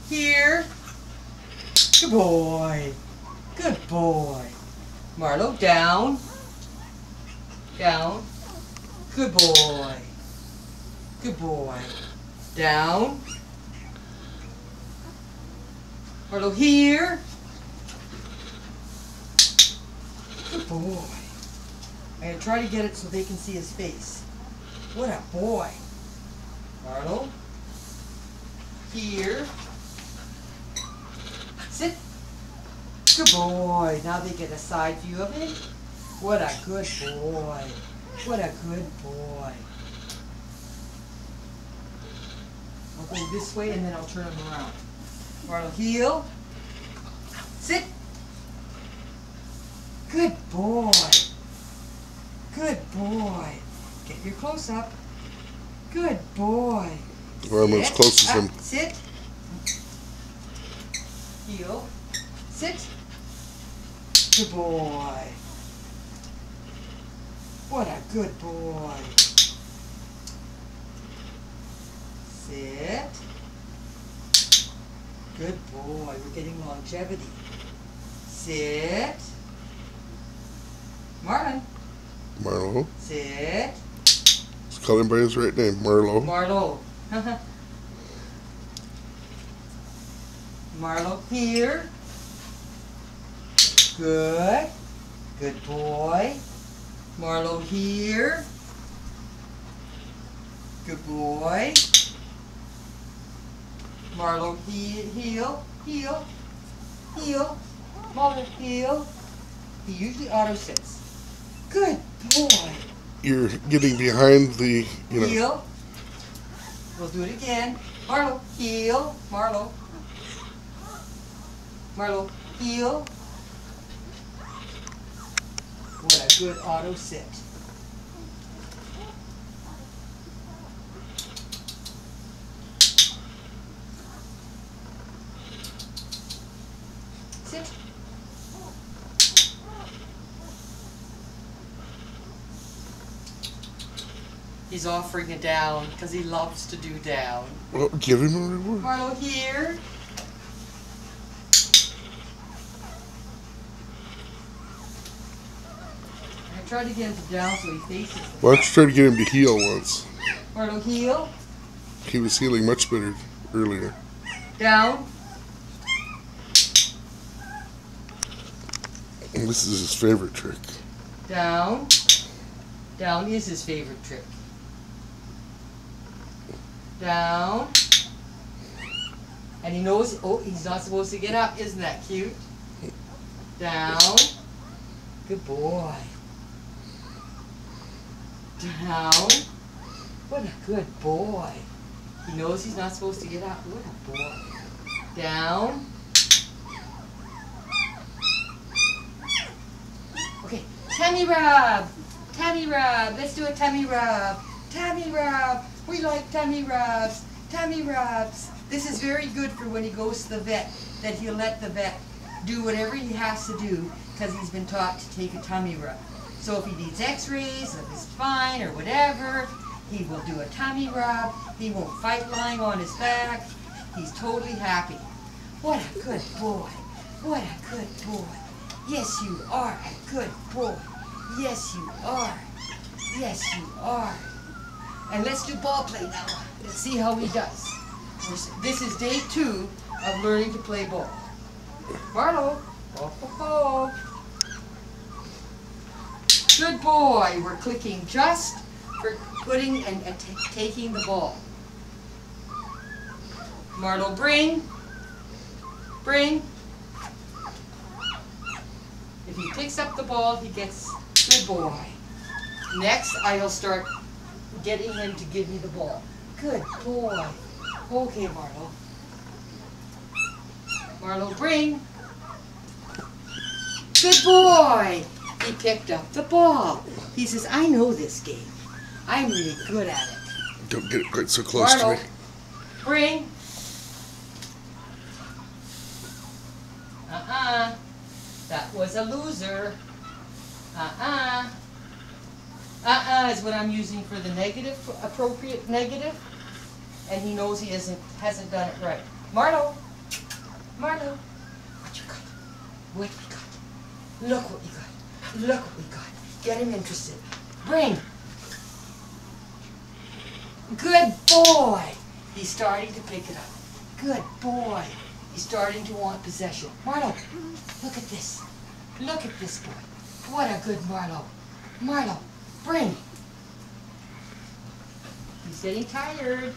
here. Good boy. Good boy. Marlo, down. Down. Good boy. Good boy. Down. Marlo, here. Good boy. I'm going to try to get it so they can see his face. What a boy. Marlo. Here. Sit. Good boy. Now they get a side view of it. What a good boy. What a good boy. I'll go this way and then I'll turn him around. Marlo, heel. Sit. Good boy. Good boy. Get your close up. Good boy. Well, I'm as close as him. Sit. Heel. Sit. Good boy. What a good boy. Sit. Good boy. We're getting longevity. Sit. Marlon. Marlo. Sit. Let's call him by his right name, Marlo. Marlo. Marlo, here. Good. Good boy. Marlo, here. Good boy. Marlo, heel, heel, heel. Marlo, heel. He usually auto sits. Good boy. You're getting behind the, you know. Heel. We'll do it again. Marlo, heel. Marlo. Marlo, heel. What a good auto sit. Sit. He's offering a down because he loves to do down. Well, give him a reward. Marlo, here. I tried to get him to down so he faces the Why don't you try to get him to heel once? Marlo, heel. He was healing much better earlier. Down. And this is his favorite trick. Down. Down is his favorite trick. Down. And he knows, oh, he's not supposed to get up. Isn't that cute? Down. Good boy. Down. What a good boy. He knows he's not supposed to get up. What a boy. Down. Okay, tummy rub. Tummy rub. Let's do a tummy rub. Tummy rub. We like tummy rubs. Tummy rubs. This is very good for when he goes to the vet, that he'll let the vet do whatever he has to do because he's been taught to take a tummy rub. So if he needs x-rays of his spine or whatever, he will do a tummy rub. He won't fight lying on his back. He's totally happy. What a good boy. What a good boy. Yes, you are a good boy. Yes, you are. Yes, you are. And let's do ball play now. Let's see how he does. This is day 2 of learning to play ball. Marlo. Oh, oh, oh. Good boy. We're clicking just for putting and taking the ball. Marlo, bring. Bring. If he picks up the ball, he gets good boy. Next, I'll start getting him to give me the ball. Good boy. Okay, Marlo. Marlo, bring. Good boy. He picked up the ball. He says, I know this game. I'm really good at it. Don't get it quite so close Marlo, to me. bring. That was a loser. Is what I'm using for the negative, appropriate negative. And he knows he hasn't done it right. Marlo, Marlo, what you got? What we got? Look what we got. Look what we got. Get him interested. Bring. Good boy. He's starting to pick it up. Good boy. He's starting to want possession. Marlo, look at this. Look at this boy. What a good Marlo. Marlo, bring. He's getting tired.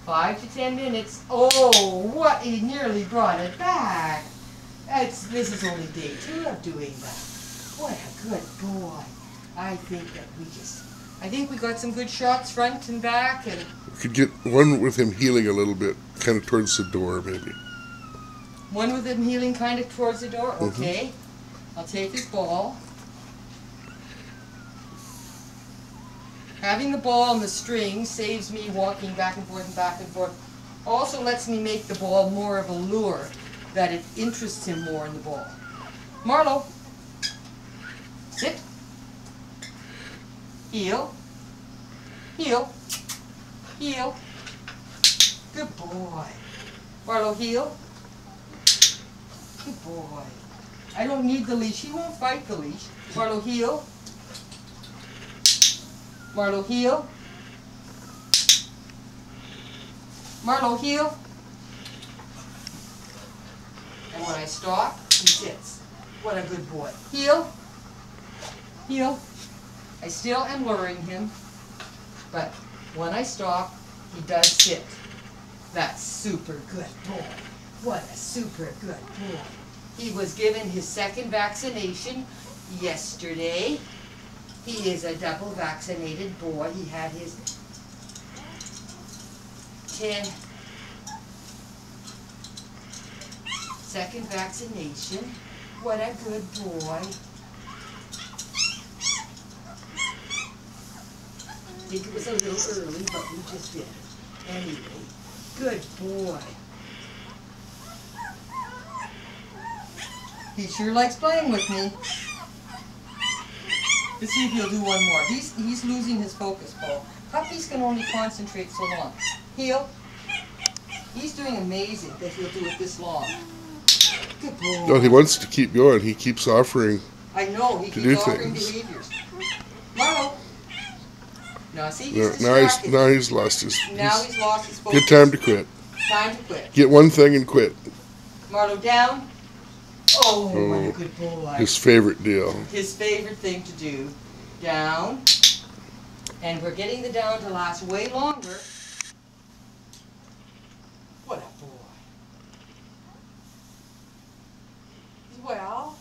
5 to 10 minutes. Oh, what? He nearly brought it back. This is only day 2 of doing that. What a good boy. I think we got some good shots front and back, and We could get one with him healing a little bit, kind of towards the door, maybe. one with him heeling kind of towards the door. Okay. I'll take his ball. Having the ball on the string saves me walking back and forth and back and forth. Also lets me make the ball more of a lure, that it interests him more in the ball. Marlo, sit. Heel. Heel. Heel. Good boy. Marlo, heel. Good boy. I don't need the leash. He won't fight the leash. Marlo, heel. Marlo, heel. Marlo, heel. And when I stop, he sits. What a good boy. Heel. Heel. I still am luring him, but when I stop, he does sit. That's super good boy. What a super good boy. He was given his 2nd vaccination yesterday. He is a double vaccinated boy. He had his 2nd vaccination. What a good boy. I think it was a little early, but we just did it. Anyway, good boy. He sure likes playing with me. Let's see if he'll do one more. He's losing his focus, Paul. Puppies can only concentrate so long. Heel. He's doing amazing that he'll do it this long. Good boy. No, he wants to keep going. He keeps offering. I know, he keeps offering behaviors. Marlo. Now see, he's distracted. Now he's lost his. Now he's lost his focus. Good time to quit. Time to quit. Get one thing and quit. Marlo down. Oh, what a good boy. His favorite deal. His favorite thing to do. Down. And we're getting the down to last way longer. What a boy. Well,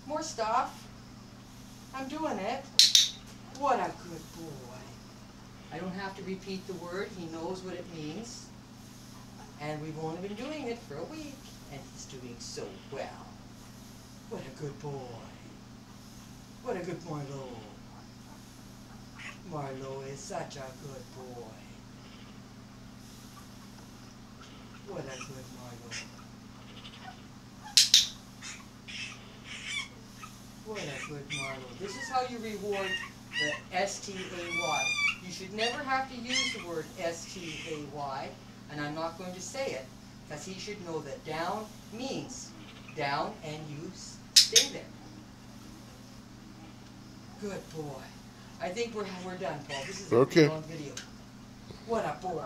more stuff. I'm doing it. What a good boy. I don't have to repeat the word. He knows what it means. And we've only been doing it for a week. And he's doing so well. What a good boy. What a good Marlo. Marlo is such a good boy. What a good Marlo. What a good Marlo. This is how you reward the S-T-A-Y. You should never have to use the word S-T-A-Y, and I'm not going to say it, because he should know that down means down and you stay there. Good boy. I think we're done, Paul. This is a long video. What a boy.